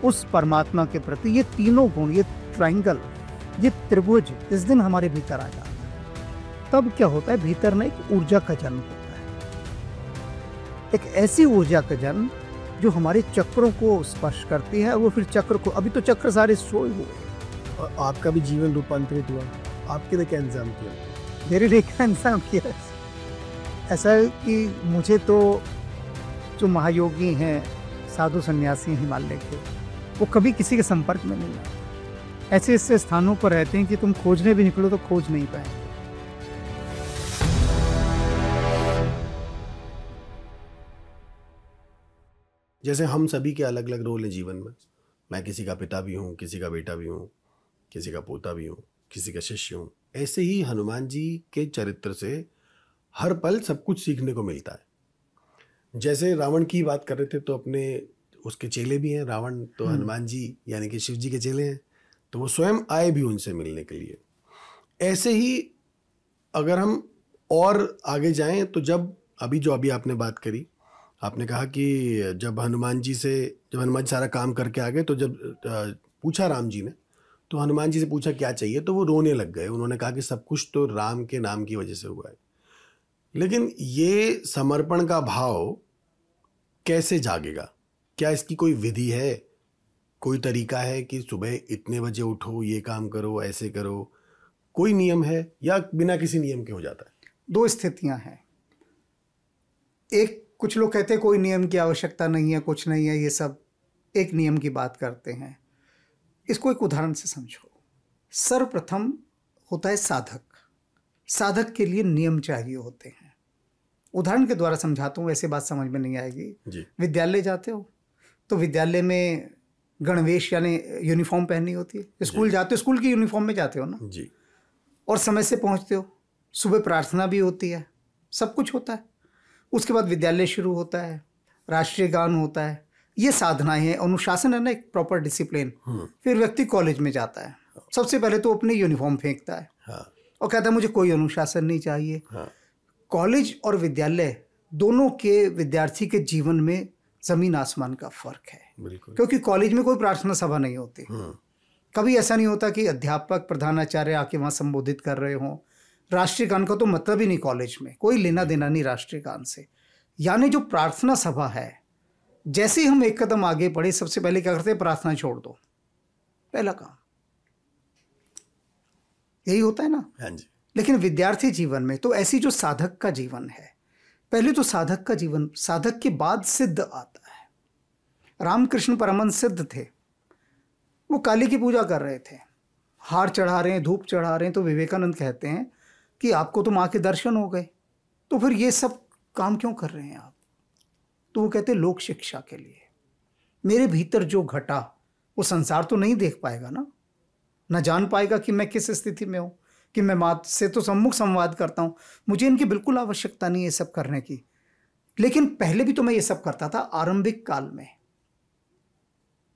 उस परमात्मा के प्रति, ये तीनों गुण, ये ट्रायंगल, ये त्रिभुज जिस दिन हमारे भीतर आ जाता है, तब क्या होता है, भीतर में एक ऊर्जा का जन्म होता है। एक ऐसी ऊर्जा का जन्म जो हमारे चक्रों को स्पर्श करती है। वो फिर चक्र को, अभी तो चक्र सारे सोए हुए, और आपका भी जीवन रूपांतरित हुआ, आपके लिए क्या इंतजाम किया? मेरे लिए क्या इंतजाम किया? ऐसा है कि मुझे तो जो महायोगी हैं, साधु सन्यासी हैं हिमालय के, वो कभी किसी के संपर्क में नहीं आए। ऐसे ऐसे स्थानों पर रहते हैं कि तुम खोजने भी निकलो तो खोज नहीं पाएंगे। जैसे हम सभी के अलग अलग रोल हैं जीवन में। मैं किसी का पिता भी हूँ, किसी का बेटा भी हूँ, किसी का पोता भी हूँ, किसी का शिष्य हूँ। ऐसे ही हनुमान जी के चरित्र से हर पल सब कुछ सीखने को मिलता है। जैसे रावण की बात कर रहे थे, तो अपने उसके चेले भी हैं। रावण तो हनुमान जी यानी कि शिव जी के चेले हैं, तो वो स्वयं आए भी उनसे मिलने के लिए। ऐसे ही अगर हम और आगे जाएं, तो जब अभी आपने बात करी, आपने कहा कि जब हनुमान जी सारा काम करके आ गए, तो जब पूछा राम जी ने, तो हनुमान जी से पूछा क्या चाहिए, तो वो रोने लग गए। उन्होंने कहा कि सब कुछ तो राम के नाम की वजह से हुआ है। लेकिन ये समर्पण का भाव कैसे जागेगा? क्या इसकी कोई विधि है, कोई तरीका है कि सुबह इतने बजे उठो, ये काम करो, ऐसे करो? कोई नियम है या बिना किसी नियम के हो जाता है? दो स्थितियां हैं। एक, कुछ लोग कहते हैं कोई नियम की आवश्यकता नहीं है, कुछ नहीं है, ये सब एक नियम की बात करते हैं। इसको एक उदाहरण से समझो। सर्वप्रथम होता है साधक। साधक के लिए नियम चाहिए होते हैं। उदाहरण के द्वारा समझाता हूँ, वैसे बात समझ में नहीं आएगी जी। विद्यालय जाते हो तो विद्यालय में गणवेश यानी यूनिफॉर्म पहननी होती है। स्कूल जाते हो, स्कूल की यूनिफॉर्म में जाते हो ना जी। और समय से पहुंचते हो। सुबह प्रार्थना भी होती है, सब कुछ होता है। उसके बाद विद्यालय शुरू होता है, राष्ट्रीय गान होता है, ये साधनाएं हैं, अनुशासन है ना, एक प्रॉपर डिसिप्लिन। फिर व्यक्ति कॉलेज में जाता है, सबसे पहले तो अपनी यूनिफॉर्म फेंकता है और कहता है मुझे कोई अनुशासन नहीं चाहिए। कॉलेज और विद्यालय दोनों के विद्यार्थी के जीवन में जमीन आसमान का फर्क है। क्योंकि कॉलेज में कोई प्रार्थना सभा नहीं होती। कभी ऐसा नहीं होता कि अध्यापक प्रधानाचार्य आके वहाँ संबोधित कर रहे हों। राष्ट्रीय गान का तो मतलब ही नहीं, कॉलेज में कोई लेना देना नहीं राष्ट्रीय गान से। यानी जो प्रार्थना सभा है, जैसे ही हम एक कदम आगे बढ़े, सबसे पहले क्या करते हैं, प्रार्थना छोड़ दो, पहला काम यही होता है ना। हाँ जी। लेकिन विद्यार्थी जीवन में तो ऐसी जो साधक का जीवन है, पहले तो साधक का जीवन, साधक के बाद सिद्ध आता है। रामकृष्ण परमहंस सिद्ध थे, वो काली की पूजा कर रहे थे, हार चढ़ा रहे हैं, धूप चढ़ा रहे हैं। तो विवेकानंद कहते हैं कि आपको तो माँ के दर्शन हो गए, तो फिर ये सब काम क्यों कर रहे हैं आप? तो वो कहते लोक शिक्षा के लिए। मेरे भीतर जो घटा वो संसार तो नहीं देख पाएगा ना जान पाएगा कि मैं किस स्थिति में हूँ, कि मैं माँ से तो सम्मुख संवाद करता हूँ, मुझे इनकी बिल्कुल आवश्यकता नहीं है ये सब करने की। लेकिन पहले भी तो मैं ये सब करता था, आरंभिक काल में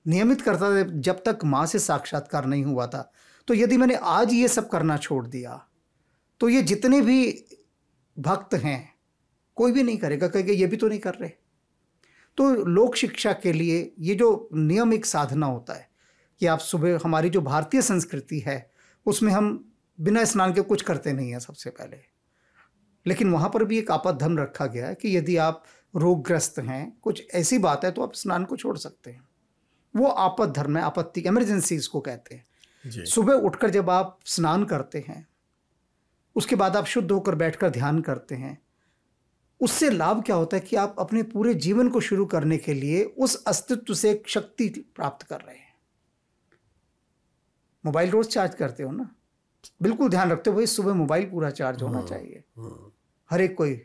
नियमित करता था, जब तक माँ से साक्षात्कार नहीं हुआ था। तो यदि मैंने आज ये सब करना छोड़ दिया, तो ये जितने भी भक्त हैं कोई भी नहीं करेगा, कहेगा ये भी तो नहीं कर रहे। तो लोक शिक्षा के लिए ये जो नियम, एक साधना होता है कि आप सुबह, हमारी जो भारतीय संस्कृति है उसमें हम बिना स्नान के कुछ करते नहीं हैं सबसे पहले। लेकिन वहाँ पर भी एक आपातधर्म रखा गया है कि यदि आप रोगग्रस्त हैं, कुछ ऐसी बात है, तो आप स्नान को छोड़ सकते हैं। वो आपातधर्म है, आपत्ति, इमरजेंसी इसको कहते हैं। सुबह उठकर जब आप स्नान करते हैं, उसके बाद आप शुद्ध होकर बैठकर ध्यान करते हैं, उससे लाभ क्या होता है कि आप अपने पूरे जीवन को शुरू करने के लिए उस अस्तित्व से एक शक्ति प्राप्त कर रहे हैं। मोबाइल रोज चार्ज करते हो ना, बिल्कुल ध्यान रखते हो भाई सुबह मोबाइल पूरा चार्ज होना चाहिए। हर एक कोई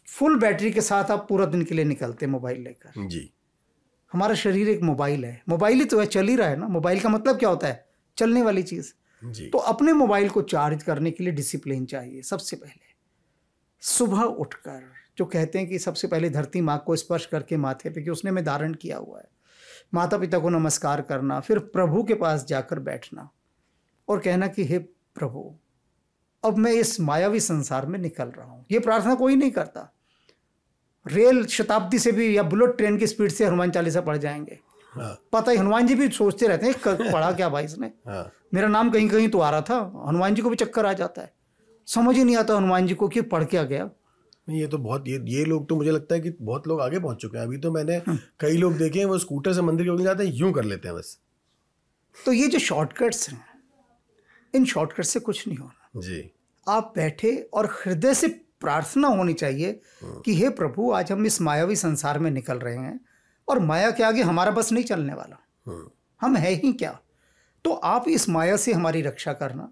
फुल बैटरी के साथ आप पूरा दिन के लिए निकलते मोबाइल लेकर जी। हमारा शरीर एक मोबाइल है, मोबाइल ही तो है, चल ही रहा है ना। मोबाइल का मतलब क्या होता है, चलने वाली चीज। तो अपने मोबाइल को चार्ज करने के लिए डिसिप्लिन चाहिए। सबसे पहले सुबह उठकर, जो कहते हैं कि सबसे पहले धरती माँ को स्पर्श करके माथे पे, कि उसने में धारण किया हुआ है, माता पिता को नमस्कार करना, फिर प्रभु के पास जाकर बैठना और कहना कि हे प्रभु, अब मैं इस मायावी संसार में निकल रहा हूं। ये प्रार्थना कोई नहीं करता। रेल शताब्दी से भी या बुलेट ट्रेन की स्पीड से हनुमान चालीसा पढ़ जाएंगे, हाँ, पता ही, हनुमान जी भी सोचते रहते हैं पढ़ा क्या भाई इसने, हाँ, मेरा नाम कहीं कहीं तो आ रहा था। हनुमान जी को भी चक्कर आ जाता है, समझ ही नहीं आता हनुमान जी को कि पढ़ क्या गया। नहीं ये तो बहुत, ये लोग तो मुझे लगता है कि बहुत लोग आगे पहुंच चुके हैं। अभी तो मैंने कई लोग देखे हैं वो स्कूटर से मंदिर के बगल जाते हैं, यूं कर लेते हैं बस। तो ये जो शॉर्टकट्स हैं, इन शॉर्टकट से कुछ नहीं होना जी। आप बैठे और हृदय से प्रार्थना होनी चाहिए कि हे प्रभु, आज हम इस मायावी संसार में निकल रहे हैं और माया के आगे हमारा बस नहीं चलने वाला, हम है ही क्या। तो आप इस माया से हमारी रक्षा करना,